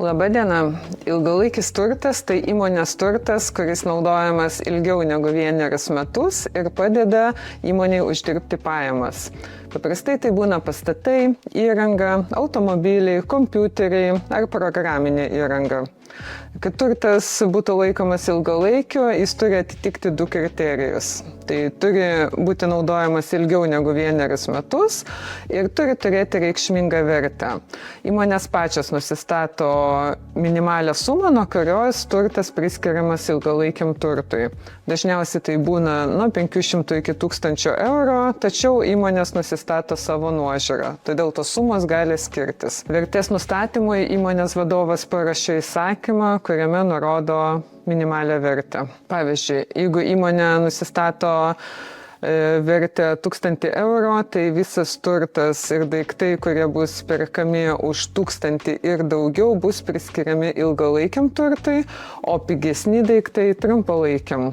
Labadiena. Ilgalaikis turtas tai įmonės turtas, kuris naudojamas ilgiau negu 1 metus ir padeda įmonei uždirbti pajamas. Paprastai tai būna pastatai, įranga, automobiliai, kompiuteriai ar programinė įranga. Kad turtas būtų laikomas ilgalaikiu, jis turi atitikti 2 kriterijus. Tai turi būti naudojamas ilgiau negu 1 metus ir turi turėti reikšmingą vertę. Įmonės pačios nusistato minimalią sumą, nuo kurios turtas priskiriamas ilgalaikiam turtui. Dažniausiai tai būna nuo 500 iki 1000 eurų, tačiau įmonės nusistato savo nuožiūrą, todėl tos sumos gali skirtis. Vertės nustatymui įmonės vadovas parašė įsakymą, kuriame nurodo minimalią vertę. Pavyzdžiui, jeigu įmonė nusistato vertę 1000 eurų, tai visas turtas ir daiktai, kurie bus perkami už 1000 ir daugiau, bus priskiriami ilgalaikiam turtui, o pigesni daiktai trumpalaikiam.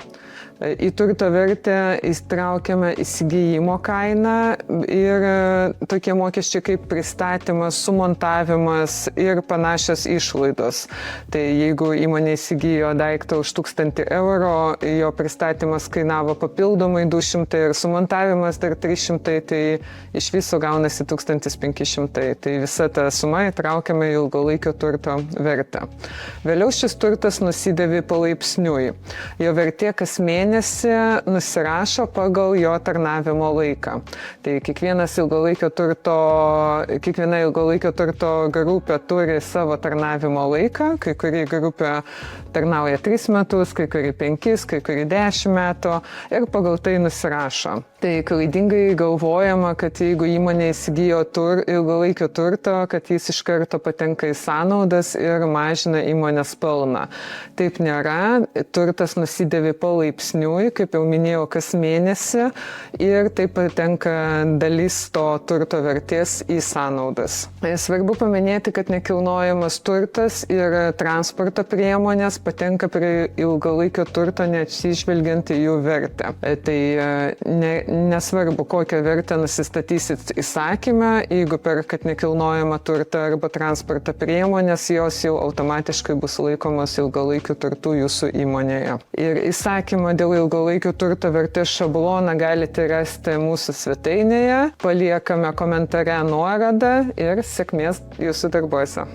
Į turto vertę įtraukiame įsigijimo kainą ir tokie mokesčiai kaip pristatymas, sumontavimas ir panašios išlaidos. Tai jeigu įmonė įsigijo daiktą už 1000 eurų, jo pristatymas kainavo papildomai 200 ir sumontavimas dar 300, tai iš viso gaunasi 1500. Tai visa ta suma įtraukiame į ilgalaikio turto vertę. Vėliau šis turtas nusidėvi palaipsniui. Jo vertė kas mėnesį nusirašo pagal jo tarnavimo laiką. Tai kiekviena ilgalaikio turto grupė turi savo tarnavimo laiką, kai kuri grupė tarnauja 3 metus, kai kuri 5, kai kuri 10 metų ir pagal tai nusirašo. Tai klaidingai galvojama, kad jeigu įmonė įsigijo ilgalaikio turto, kad jis iš karto patenka į sąnaudas ir mažina įmonės pelną. Taip nėra, turtas nusidėvi palaipsniui, kaip jau minėjau, kas mėnesį ir taip patenka dalis to turto vertės į sąnaudas. Svarbu paminėti, kad nekilnojamas turtas ir transporto priemonės patenka prie ilgalaikio turto neatsižvelgiant į jų vertę. Tai nesvarbu, kokią vertę nusistatysit įsakyme, jeigu perkat nekilnojamą turtą arba transporto priemonės, jos jau automatiškai bus laikomos ilgalaikių turtų jūsų įmonėje. Ir įsakymą dėl ilgalaikio turto vertės šabloną galite rasti mūsų svetainėje, paliekame komentare nuorodą ir sėkmės jūsų darbuose.